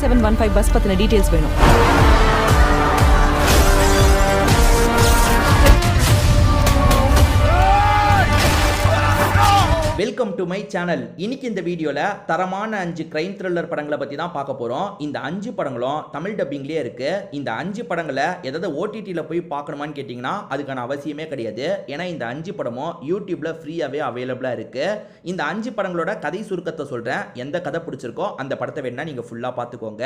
8715 bus பத்தின details வேணும். Welcome to my channel. இன்னைக்கு இந்த வீடியோல தரமான 5 கிரைம் த்ரில்லர் படங்களை பத்தி தான் பார்க்க போறோம். இந்த 5 படங்களும் தமிழ் டப்பிங்லயே இருக்கு. இந்த 5 படங்களை ஏதாவது ஓடிடில போய் பார்க்கணுமான்னு கேட்டீங்கன்னா அதுக்கான அவசியமே கிடையாது. ஏன்னா இந்த 5 படமும் யூடியூப்ல ஃப்ரீயாவே அவைலபிளா இருக்கு. இந்த 5 படங்களோட கதை சுருக்கத்தை சொல்றேன். எந்த கதை பிடிச்சிருக்கோ அந்த படத்தை வேணா நீங்க ஃபுல்லா பார்த்துக்கோங்க.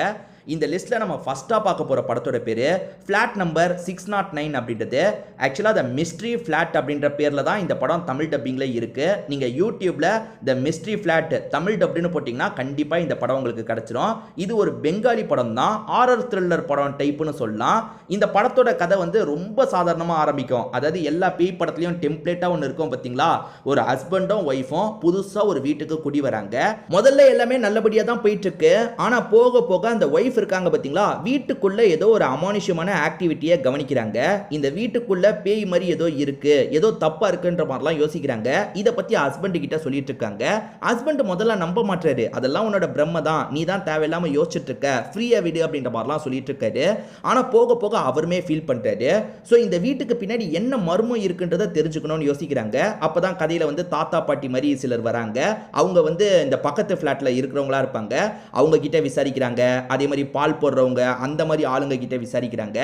இந்த லிஸ்ட்ல நம்ம ஃபர்ஸ்டா பார்க்க போற படத்தோட பேரு ஃபிளாட் நம்பர் 609 அப்படின்றது. ஆக்சுவலா த மிஸ்ட்ரி ஃபிளாட் அப்படின்ற பேர்ல தான் இந்த படம் தமிழ் டப்பிங்ல இருக்கு. நீங்க யூடியூப்ல த மிஸ்ட்ரி ஃபிளாட் தமிழ் டப்னு போட்டீங்கன்னா கண்டிப்பா இந்த படம் உங்களுக்கு கிடைச்சிரும். இது ஒரு பெங்காலி படம் தான். ஹாரர் த்ரில்லர் படம் டைப்னு சொல்லலாம். இந்த படத்தோட கதை வந்து ரொம்ப சாதாரணமா ஆரம்பிக்கும். அதாவது எல்லா பேய் படத்துலயும் டெம்ப்ளேட்டா ஒன்று இருக்கும் பாத்தீங்களா. ஒரு ஹஸ்பண்டும் ஒய்ஃபும் புதுசா ஒரு வீட்டுக்கு குடி வராங்க. முதல்ல எல்லாமே நல்லபடியா தான் போயிட்டு இருக்கு. ஆனா போக போக அந்த ஒய்ஃப் இருக்காங்க பாத்தீங்களா, வீட்டுக்குள்ள ஏதோ ஒரு அமானுஷ்யமான ஆக்டிவிட்டியை கவனிக்கிறாங்க. இந்த வீட்டுக்குள்ள பேய் மாதிரி ஏதோ இருக்கு, ஏதோ தப்பா இருக்குன்ற மாதிரிலாம் யோசிக்கிறாங்க. இதை பத்தி ஹஸ்பண்ட் கிட்ட சொல்லிட்டு இருக்காங்க. ஹஸ்பண்ட் முதல்ல நம்ப மாட்டாரு. அதெல்லாம் உன்னோட பிரம்ம தான், நீ தான் தேவையில்லாம யோசிச்சுட்டு இருக்க, ஃப்ரீயா விடு அப்படின்ற மாதிரிலாம் சொல்லிட்டு இருக்காரு. ஆனா போக போக அவருமே ஃபீல் பண்றாரு. சோ இந்த வீட்டுக்கு பின்னாடி என்ன மர்மம் இருக்குன்றதை தெரிஞ்சுக்கணும்னு யோசிக்கிறாங்க. அப்பதான் கதையில வந்து தாத்தா பாட்டி மாதிரி சிலர் வராங்க. அவங்க வந்து இந்த பக்கத்து பிளாட்ல இருக்கிறவங்களா இருப்பாங்க. அவங்க கிட்ட விசாரிக்கிறாங்க. அதே மாதிரி பால் போடுறவங்க அந்த மாதிரி ஆளுங்க கிட்ட விசாரிக்கிறாங்க.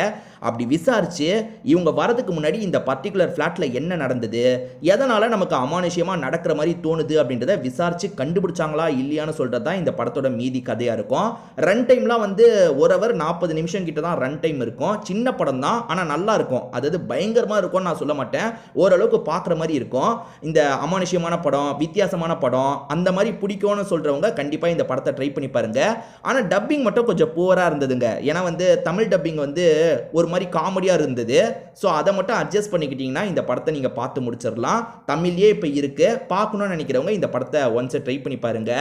அப்படி விசாரிச்சு இவங்க வரதுக்கு முன்னாடி இந்த பர்டிகுலர் பிளாட்ல என்ன நடந்தது, எதனால நமக்கு அமானுஷ்யமா நடக்கிற மாதிரி தோணுது அப்படின்றத விசாரிச்சு கண்டுபிடிச்சாங்களா இல்லையான்னு சொல்றது தான் இந்த படத்தோட மீதி கதையா இருக்கும். ரன் டைம்லாம் வந்து 1 hour 40 நிமிஷம் கிட்ட தான் ரன் டைம் இருக்கும். சின்ன படம் தான், ஆனா நல்லா இருக்கும். அதாவது பயங்கரமா இருக்கும்னு நான் சொல்ல மாட்டேன், ஓரளவுக்கு பார்க்குற மாதிரி இருக்கும். இந்த அமானுஷ்யமான படம், வித்தியாசமான படம் அந்த மாதிரி பிடிக்கும்னு சொல்றவங்க கண்டிப்பா இந்த படத்தை ட்ரை பண்ணி பாருங்க. ஆனா டப்பிங் மட்டும் கொஞ்சம் புவரா இருந்ததுங்க. ஏன்னா வந்து தமிழ் டப்பிங் வந்து ஒரு மாதிரி காமெடியா இருந்தது. ஸோ அதை மட்டும் அட்ஜஸ்ட் பண்ணிக்கிட்டீங்கன்னா இந்த படத்தை நீங்க பார்த்து முடிச்சிடலாம். தமிழ்லயே இப்போ இருக்கு, பார்க்கணும்னு நினைக்கிறவங்க இந்த படத்தை ஒன்ஸ் ட்ரை பண்ணி பாருங்க.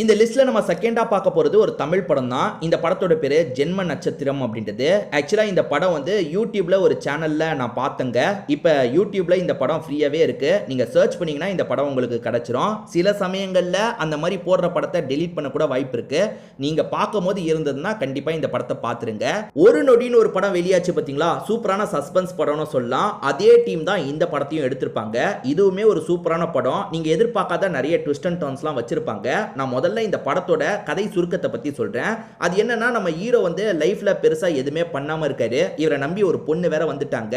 இந்த லிஸ்ட்ல நம்ம செகண்டா பார்க்க போறது ஒரு தமிழ் படம் தான். இந்த படத்தோட பேரு ஜென்ம நட்சத்திரம் அப்படின்றது. ஆக்சுவலா இந்த படம் வந்து யூடியூப்ல ஒரு சேனல்ல நான் பார்த்தேங்க. இப்ப யூடியூப்ல இந்த படம் ஃப்ரீயாவே இருக்கு. நீங்க சர்ச் பண்ணீங்கன்னா இந்த படம் உங்களுக்கு கிடைச்சிரும். சில சமயங்கள்ல அந்த மாதிரி போடுற படத்தை டெலீட் பண்ண கூட வாய்ப்பு இருக்கு. நீங்க பார்க்கும் போது இருந்ததுன்னா கண்டிப்பா இந்த படத்தை பார்த்துருங்க. ஒரு நொடின்னு ஒரு படம் வெளியாச்சு பாத்தீங்களா, சூப்பரான சஸ்பென்ஸ் படம்னு சொல்லலாம். அதே டீம் தான் இந்த படத்தையும் எடுத்திருப்பாங்க. இதுவுமே ஒரு சூப்பரான படம். நீங்க எதிர்பார்க்காத நிறைய ட்விஸ்ட் அண்ட் டர்ன்ஸ்லாம் வச்சிருப்பாங்க. நான் முதல்ல இந்த படத்தோட கதை சுருக்கத்தை பத்தி சொல்றேன். அது என்னன்னா, நம்ம ஹீரோ வந்து லைஃப்ல பெருசா எதுவுமே பண்ணாம இருக்காரு. இவரை நம்பி ஒரு பொண்ணு வேற வந்துட்டாங்க.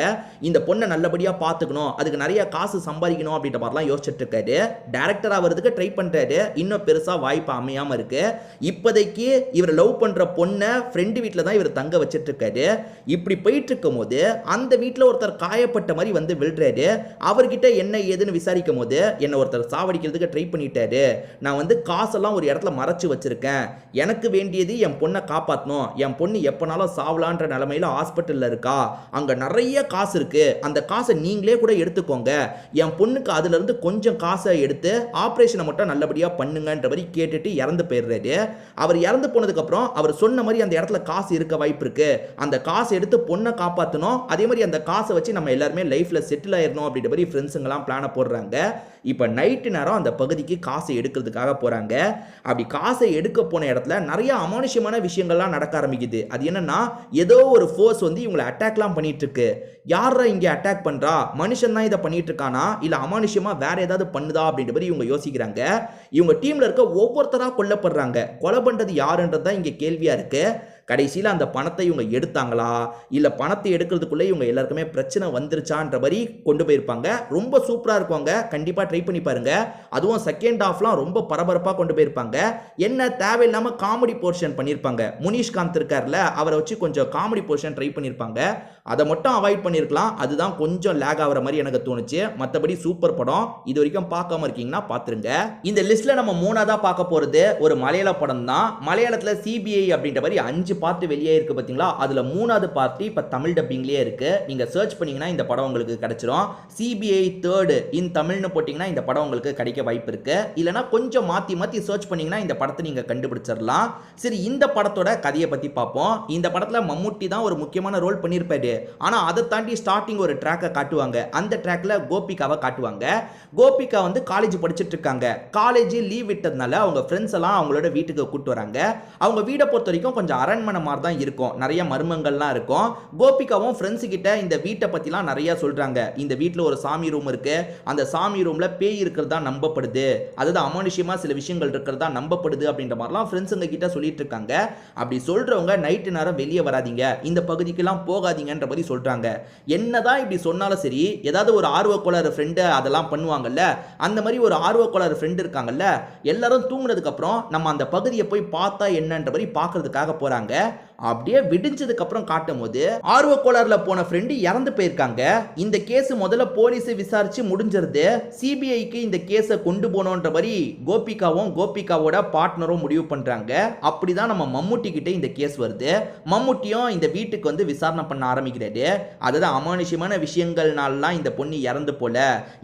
இந்த பொண்ணை நல்லபடியா பாத்துக்கணும், அதுக்கு நிறைய காசு சம்பாதிக்கணும் அப்படின்ற மாதிரிலாம் யோசிச்சுட்டு இருக்காரு. டைரக்டர் ஆகிறதுக்கு ட்ரை பண்றாரு. இன்னும் பெருசா வாய்ப்பு அமையாம இருக்கு. இப்போதைக்கு இவர் லவ் பண்ற பொண்ணை ஃப்ரெண்டு வீட்டில் தான் இவர் தங்க வச்சிட்டு இருக்காரு. இப்படி போயிட்டு இருக்கும் போது அந்த வீட்டில் ஒருத்தர் காயப்பட்ட மாதிரி வந்து விழுறாரு. அவர்கிட்ட என்ன ஏதுன்னு விசாரிக்கும் போது என்ன ஒருத்தர் சாவடிக்கிறதுக்கு ட்ரை பண்ணிட்டாரு, நான் வந்து காசெல்லாம் ஒரு இடத்துல மறைச்சு வச்சிருக்கேன், எனக்கு வேண்டியது என் பொண்ணை காப்பாற்றணும், என் பொண்ணு எப்பனாலும் சாவலான்ற நிலைமையில ஹாஸ்பிட்டல்ல இருக்கா, அங்க நிறைய காசு இருக்கு, அந்த காசை நீங்களே கூட எடுத்துக்கோங்க, என் பொண்ணுக்கு அதுல இருந்து கொஞ்சம் காசை எடுத்து ஆபரேஷனை மட்டும் நல்லபடியா பண்ணுங்கன்ற மாதிரி கேட்டுட்டு இறந்து போயிடுறாரு. அவர் இறந்து போனதுக்கு அப்புறம் அவர் சொன்ன மாதிரி அந்த இடத்துல காசு இருக்க வாய்ப்பு இருக்கு. அந்த காசை எடுத்து பொண்ணை காப்பாற்றணும், அதே மாதிரி அந்த காசை வச்சு நம்ம எல்லாருமே லைஃப்ல செட்டில் ஆயிடணும் அப்படின்ற மாதிரி ஃப்ரெண்ட்ஸுங்கெல்லாம் பிளான போடுறாங்க. இப்போ நைட்டு நேரம் அந்த பகுதிக்கு காசை எடுக்கிறதுக்காக போறாங்க. அப்படி காசை எடுக்க போன இடத்துல நிறைய அமானுஷ்யமான விஷயங்கள்லாம் நடக்க ஆரம்பிக்குது. அது என்னன்னா, ஏதோ ஒரு ஃபோர்ஸ் வந்து இவங்களை அட்டாக்லாம் பண்ணிட்டு இருக்கு. யாரா இங்க அட்டாக் பண்றா, மனுஷன் தான் இதை பண்ணிட்டு இருக்கானா இல்ல அமானுஷ்யமா வேற ஏதாவது பண்ணுதா அப்படின்ற மாதிரி இவங்க யோசிக்கிறாங்க. இவங்க டீம்ல இருக்க ஒவ்வொருத்தரா கொல்லப்படுறாங்க. கொலை பண்றது யாருன்றது தான் இங்க கேள்வியா இருக்கு. கடைசியில் அந்த பணத்தை இவங்க எடுத்தாங்களா இல்லை பணத்தை எடுக்கிறதுக்குள்ளே இவங்க எல்லாருக்குமே பிரச்சனை வந்துருச்சான்ற மாதிரி கொண்டு போயிருப்பாங்க. ரொம்ப சூப்பராக இருக்குவாங்க, கண்டிப்பாக ட்ரை பண்ணி பாருங்க. அதுவும் செகண்ட் ஹாஃப்லாம் ரொம்ப பரபரப்பாக கொண்டு போயிருப்பாங்க. என்ன தேவையில்லாமல் காமெடி போர்ஷன் பண்ணியிருப்பாங்க. முனிஷ்காந்த் இருக்கார்ல, அவரை வச்சு கொஞ்சம் காமெடி போர்ஷன் ட்ரை பண்ணியிருப்பாங்க. அதை மட்டும் அவாய்ட் பண்ணியிருக்கலாம். அதுதான் கொஞ்சம் லேக் ஆகிற மாதிரி எனக்கு தோணுச்சு. மற்றபடி சூப்பர் படம். இது வரைக்கும் பார்க்காம இருக்கீங்கன்னா பார்த்துருங்க. இந்த லிஸ்ட்டில் நம்ம 3ஆவதா பார்க்க போகிறது ஒரு மலையாள படம் தான். மலையாளத்தில் சிபிஐ அப்படின்ற மாதிரி 5 5 பார்ட் வெளியே இருக்கு பாத்தீங்களா, அதுல 3வது பார்ட் இப்ப தமிழ் டப்பிங்லயே இருக்கு. நீங்க சர்ச் பண்ணீங்கன்னா இந்த படம் உங்களுக்கு கிடைச்சிரும். சிபிஐ தேர்ட் இன் தமிழ்னு போட்டீங்கன்னா இந்த படம் உங்களுக்கு கிடைக்க வாய்ப்பு இருக்கு. இல்லனா கொஞ்சம் மாத்தி சர்ச் பண்ணீங்கன்னா இந்த படத்தை நீங்க கண்டுபிடிச்சிடலாம். சரி, இந்த படத்தோட கதையை பத்தி பார்ப்போம். இந்த படத்துல மம்முட்டி தான் ஒரு முக்கியமான ரோல் பண்ணியிருப்பாரு. ஆனா அதை தாண்டி ஸ்டார்டிங் ஒரு ட்ராக்கை காட்டுவாங்க. அந்த ட்ராக்ல கோபிகாவை காட்டுவாங்க. கோபிகா வந்து காலேஜ் படிச்சுட்டு இருக்காங்க. காலேஜ் லீவ் விட்டதுனால அவங்க ஃப்ரெண்ட்ஸ் எல்லாம் அவங்களோட வீட்டுக்கு கூட்டு வராங்க. அவங்க வீடை பொறுத்த வரைக்கும் கொஞ்சம் அரண்மனை மாதிரி தான் இருக்கும். நிறைய மர்மங்கள்லாம் இருக்கும். கோபிகாவும் ஃப்ரெண்ட்ஸ் கிட்ட இந்த வீட்டை பத்திலாம் நிறைய சொல்றாங்க. இந்த வீட்டில் ஒரு சாமி ரூம் இருக்கு. அந்த சாமி ரூம்ல பேய் இருக்கிறதா நம்பப்படுது. அதாவது அமானுஷ்யமா சில விஷயங்கள் இருக்கிறதா நம்பப்படுது அப்படின்ற மாதிரிலாம் ஃப்ரெண்ட்ஸுங்க கிட்ட சொல்லிட்டு இருக்காங்க. அப்படி சொல்றவங்க நைட்டு நேரம் வெளியே வராதீங்க, இந்த பகுதிக்கெல்லாம் போகாதீங்கன்ற மாதிரி சொல்றாங்க. என்னதான் இப்படி சொன்னாலும் சரி, ஏதாவது ஒரு ஆர்வக்கோளாறு ஃப்ரெண்டு அதெல்லாம் பண்ணுவாங்கல்ல, அந்த மாதிரி ஒரு ஆர்வக்கோளாறு ஃப்ரெண்டு இருக்காங்கல்ல, எல்லாரும் தூங்குனதுக்கு அப்புறம் நம்ம அந்த பகுதியை போய் பார்த்தா என்னன்ற மாதிரி பார்க்கறதுக்காக போறாங்க. அப்படியே விடிஞ்சதுக்கு அப்புறம் காட்டும் போது ஆர்வக்கோளாறுல போன ஃப்ரெண்டு இறந்து போயிருக்காங்க. இந்த கேஸ் முதல்ல போலீஸ் விசாரிச்சு முடிஞ்சிருது. சிபிஐக்கு இந்த கேஸை கொண்டு போனோன்ற மாதிரி கோபிகாவும் கோபிகாவோட பார்ட்னரும் முடிவு பண்றாங்க. அப்படிதான் நம்ம மம்முட்டி கிட்ட இந்த கேஸ் வருது. மம்முட்டியும் இந்த வீட்டுக்கு வந்து விசாரணை பண்ண ஆரம்பிக்கிறாரு. அதாவது அமானுஷ்யமான விஷயங்கள்னாலாம் இந்த பொண்ணு இறந்து போல,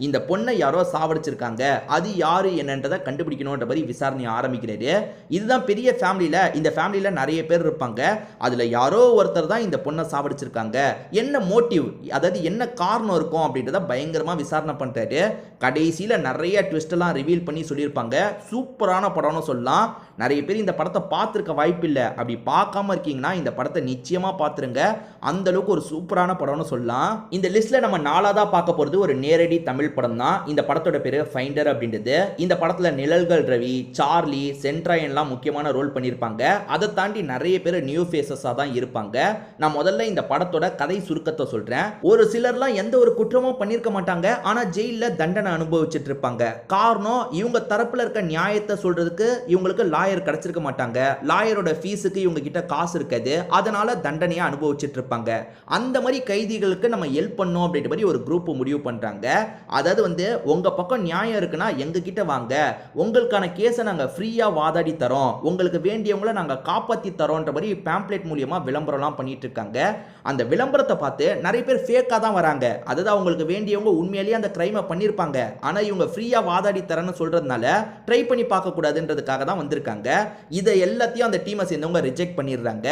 இந்த பொண்ணை யாரோ சாவடிச்சிருக்காங்க, அது யாரு என்னன்றதை கண்டுபிடிக்கணும்ன்ற மாதிரி விசாரணை ஆரம்பிக்கிறாரு. இதுதான் பெரிய ஃபேமிலியில, இந்த ஃபேமிலியில நிறைய பேர் இருப்பாங்க. அதுல யாரோ ஒருத்தர் தான் இந்த பொண்ணை சாவடிச்சிருக்காங்க. என்ன மோட்டிவ், அதாவது என்ன காரணம் இருக்கும் அப்படின்றத பயங்கரமா விசாரணை பண்றாரு. கடைசியில நிறைய ட்விஸ்ட் எல்லாம் ரிவீல் பண்ணி சொல்லியிருப்பாங்க. சூப்பரான படம்னு சொல்லலாம். நிறைய பேர் இந்த படத்தை பார்த்துருக்க வாய்ப்பு இல்லை. அப்படி பார்க்காம இருக்கீங்கன்னா இந்த படத்தை நிச்சயமா பார்த்துருங்க. அந்த அளவுக்கு ஒரு சூப்பரான படம்னு சொல்லலாம். இந்த லிஸ்ட்ல நம்ம 4ஆவதா பார்க்க போறது ஒரு நேரடி தமிழ் படம் தான். இந்த படத்தோட பேரு ஃபைண்டர் அப்படின்றது. இந்த படத்துல நிழல்கள் ரவி, சார்லி, சென்ட்ராயன்லாம் முக்கியமான ரோல் பண்ணியிருப்பாங்க. அதை தாண்டி நிறைய பேர் நியூ ஃபேஸஸா தான் இருப்பாங்க. நான் முதல்ல இந்த படத்தோட கதை சுருக்கத்தை சொல்றேன். ஒரு சிலர்லாம் எந்த ஒரு குற்றமும் பண்ணியிருக்க மாட்டாங்க, ஆனா ஜெயில தண்டனை அனுபவிச்சுட்டு இருப்பாங்க. காரணம், இவங்க தரப்புல இருக்க நியாயத்தை சொல்றதுக்கு இவங்களுக்கு லாயர் கிடைச்சிருக்க மாட்டாங்க. லாயரோட ஃபீஸுக்கு இவங்க கிட்ட காசு இருக்காது. அதனால தண்டனையை அனுபவிச்சுட்டு இருப்பாங்க. அந்த மாதிரி கைதிகளுக்கு நம்ம ஹெல்ப் பண்ணோம் அப்படின்ற மாதிரி ஒரு குரூப் முடிவு பண்றாங்க. அதாவது வந்து உங்க பக்கம் நியாயம் இருக்குன்னா எங்க கிட்ட வாங்க, உங்களுக்கான கேஸை நாங்க ஃப்ரீயா வாதாடி தரோம், உங்களுக்கு வேண்டியவங்களை நாங்க காப்பாத்தி தரோன்ற மாதிரி பேம்ப்ளெட் மூலியமா விளம்பரம்லாம் பண்ணிட்டு இருக்காங்க. அந்த விளம்பரத்தை பார்த்து நிறைய பேர் ஃபேக்கா தான் வராங்க. அதாவது அவங்களுக்கு வேண்டியவங்க உண்மையிலேயே அந்த கிரைமை பண்ணியிருப்பாங்க, ஆனா இவங்க ஃப்ரீயா வாதாடி தரேன்னு சொல்றதுனால ட்ரை பண்ணி பார்க்க கூடாதுன்றதுக்காக தான் வந்திருக்காங்க. இதை எல்லாத்தையும் அந்த டீமை சேர்ந்தவங்க ரிஜெக்ட் பண்ணிடுறாங்க.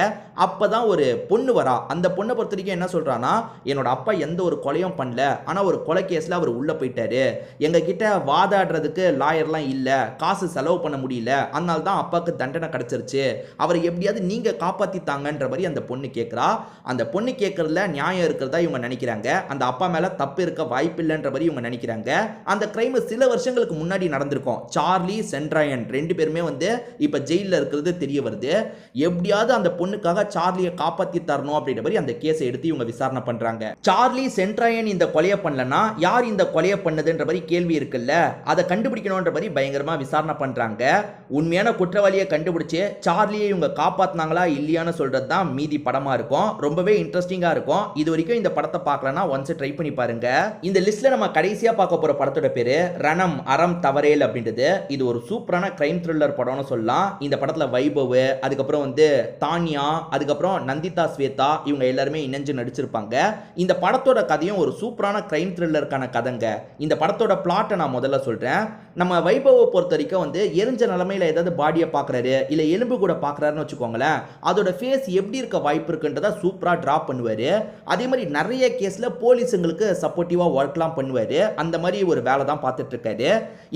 அப்பதான் ஒரு பொண்ணு வரா. அந்த பொண்ணை பொறுத்த வரைக்கும் என்ன சொல்றான்னா, என்னோட அப்பா எந்த ஒரு கொலையும் பண்ணல, ஆனா ஒரு கொலை கேஸ்ல அவர் உள்ள போயிட்டாரு, எங்க கிட்ட வாதாடுறதுக்கு லாயர்லாம் இல்ல, காசு செலவு பண்ண முடியல, அதனால தான் அப்பாவுக்கு தண்டனை கிடைச்சிருச்சு, அவரை எப்படியாவது நீங்க காப்பாத்தி தாங்கன்ற மாதிரி அந்த பொண்ணு கேட்கிறா. அந்த பொண்ணு கேட்கறதுல நியாயம் இருக்கிறதா இவங்க நினைக்கிறாங்க. அந்த அப்பா மேல தப்பு இருக்க வாய்ப்பு இல்லைன்ற மாதிரி இவங்க நினைக்கிறாங்க. அந்த கிரைம் சில வருஷங்களுக்கு முன்னாடி நடந்திருக்கும். சார்லி, சென்ட்ராயன் 2 பேருமே வந்து இப்ப ஜெயில இருக்கிறது தெரிய வருது. எப்படியாவது அந்த பொண்ணுக்காக சார்லியை காப்பாத்தி தரணும் அப்படின்ற மாதிரி அந்த கேஸை எடுத்து இவங்க விசாரணை பண்றாங்க. சார்லி, சென்ட்ராயன் இந்த கொலையை பண்ணலனா யார் இந்த கொலையை பண்ணதுன்ற மாதிரி கேள்வி இருக்குல்ல, அதை கண்டுபிடிக்கணும்ன்ற மாதிரி பயங்கரமா விசாரணை பண்றாங்க. உண்மையான குற்றவாளியை கண்டுபிடிச்சு சார்லியை இவங்க காப்பாத்தினாங்களா இல்லையான்னு சொல்றது தான் மீதி படமா இருக்கும். ரொம்பவே இன்ட்ரெஸ்டிங்கா இருக்கும். இது வரைக்கும் இந்த படத்தை பார்க்கலனா ஒன்ஸ் ட்ரை பண்ணி பாருங்க. இந்த லிஸ்ட்ல நம்ம கடைசியா பார்க்க போற படத்தோட பேரு ரணம் அறம் தவறேல் அப்படின்றது. இது ஒரு சூப்பரான கிரைம் த்ரில்லர் படம்னு சொல்லலாம். இந்த படத்துல வைபவ், அதுக்கப்புறம் வந்து தானியா, அதுக்கப்புறம் நந்திதா ஸ்வேதா, இவங்க எல்லாருமே இணைஞ்சு நடிச்சிருப்பாங்க. இந்த படத்தோட கதையும் ஒரு சூப்பரான கிரைம் த்ரில்லருக்கான கதைங்க. இந்த படத்தோட பிளாட்டை நான் முதல்ல சொல்றேன். நம்ம வைபவை பொறுத்த வரைக்கும் வந்து எரிஞ்ச நிலைமையில ஏதாவது பாடியை பார்க்குறாரு, இல்லை எலும்பு கூட பார்க்குறாருன்னு வச்சுக்கோங்களேன், அதோட ஃபேஸ் எப்படி இருக்க வாய்ப்பு இருக்குன்றத சூப்பராக ட்ரா பண்ணுவார். அதே மாதிரி நிறைய கேஸில் போலீஸுங்களுக்கு சப்போர்ட்டிவாக ஒர்க்லாம் பண்ணுவார். அந்த மாதிரி ஒரு வேலை தான் பார்த்துட்டு இருக்காரு.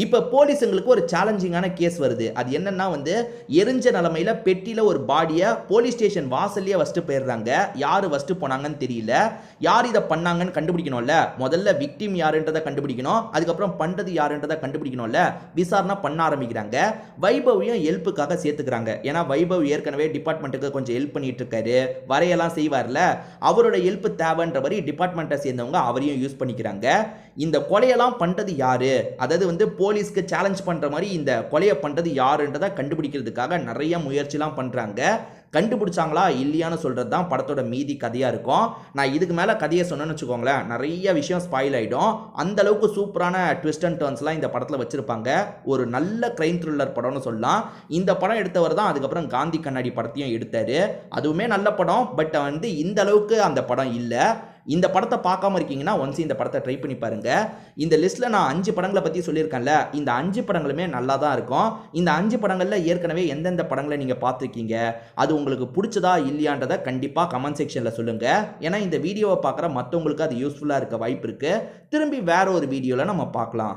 இப்போ போலீஸுங்களுக்கு ஒரு சேலஞ்சிங்கான கேஸ் வருது. அது என்னன்னா வந்து எரிஞ்ச நிலைமையில பெட்டியில் ஒரு பாடியை போலீஸ் ஸ்டேஷன் வாசல்லையே வச்சுட்டு போயிடுறாங்க. யார் வச்சுட்டு போனாங்கன்னு தெரியல. யார் இதை பண்ணாங்கன்னு கண்டுபிடிக்கணும்ல. முதல்ல விக்டிம் யாருன்றதை கண்டுபிடிக்கணும், அதுக்கப்புறம் பண்ணுறது யாருன்றதை கண்டுபிடிக்கணும்ல. விசாரணை பண்ண ஆரம்பிக்கிறாங்க. வைபவையும் ஹெல்ப்புக்காக சேர்த்துக்கிறாங்க. ஏன்னா வைபவ் ஏற்கனவே டிபார்ட்மெண்ட்டுக்கு கொஞ்சம் ஹெல்ப் பண்ணிட்டு இருக்காரு, வரையெல்லாம் செய்வார்ல, அவரோட ஹெல்ப் தேவைன்ற மாதிரி டிபார்ட்மெண்ட்டை சேர்ந்தவங்க அவரையும் யூஸ் பண்ணிக்கிறாங்க. இந்த கொலையெல்லாம் பண்றது யாரு, அதாவது வந்து போலீஸ்க்கு சேலஞ்ச் பண்ற மாதிரி இந்த கொலையை பண்றது யாருன்றதை கண்டுபிடிக்கிறதுக்காக நிறைய முயற்சிலாம் பண்றாங்க. கண்டுபிடிச்சாங்களா இல்லையான்னு சொல்கிறது தான் படத்தோட மீதி கதையாக இருக்கும். நான் இதுக்கு மேலே கதையை சொன்னேன்னு வச்சுக்கோங்களேன், நிறைய விஷயம் ஸ்பாயில் ஆகிடும். அந்த அளவுக்கு சூப்பரான ட்விஸ்ட் அண்ட் டர்ன்ஸ்லாம் இந்த படத்தில் வச்சுருப்பாங்க. ஒரு நல்ல கிரைம் த்ரில்லர் படம்னு சொல்லலாம். இந்த படம் எடுத்தவர் தான் அதுக்கப்புறம் காந்தி கண்ணாடி படத்தையும் எடுத்தார். அதுவுமே நல்ல படம். பட் இந்த அளவுக்கு அந்த படம் இல்லை. இந்த படத்தை பார்க்காம இருக்கீங்கன்னா ஒன்ஸ் இந்த படத்தை ட்ரை பண்ணி பாருங்க. இந்த லிஸ்ட்டில் நான் 5 படங்களை பற்றி சொல்லியிருக்கேன்ல, இந்த 5 படங்களுமே நல்லா தான் இருக்கும். இந்த 5 படங்களில் ஏற்கனவே எந்தெந்த படங்களை நீங்கள் பார்த்துருக்கீங்க, அது உங்களுக்கு பிடிச்சதா இல்லையான்றதை கண்டிப்பாக கமெண்ட் செக்ஷனில் சொல்லுங்கள். ஏன்னா இந்த வீடியோவை பார்க்குற மற்றவங்களுக்கு அது யூஸ்ஃபுல்லாக இருக்க வாய்ப்பு இருக்குது. திரும்பி வேற ஒரு வீடியோவில் நம்ம பார்க்கலாம்.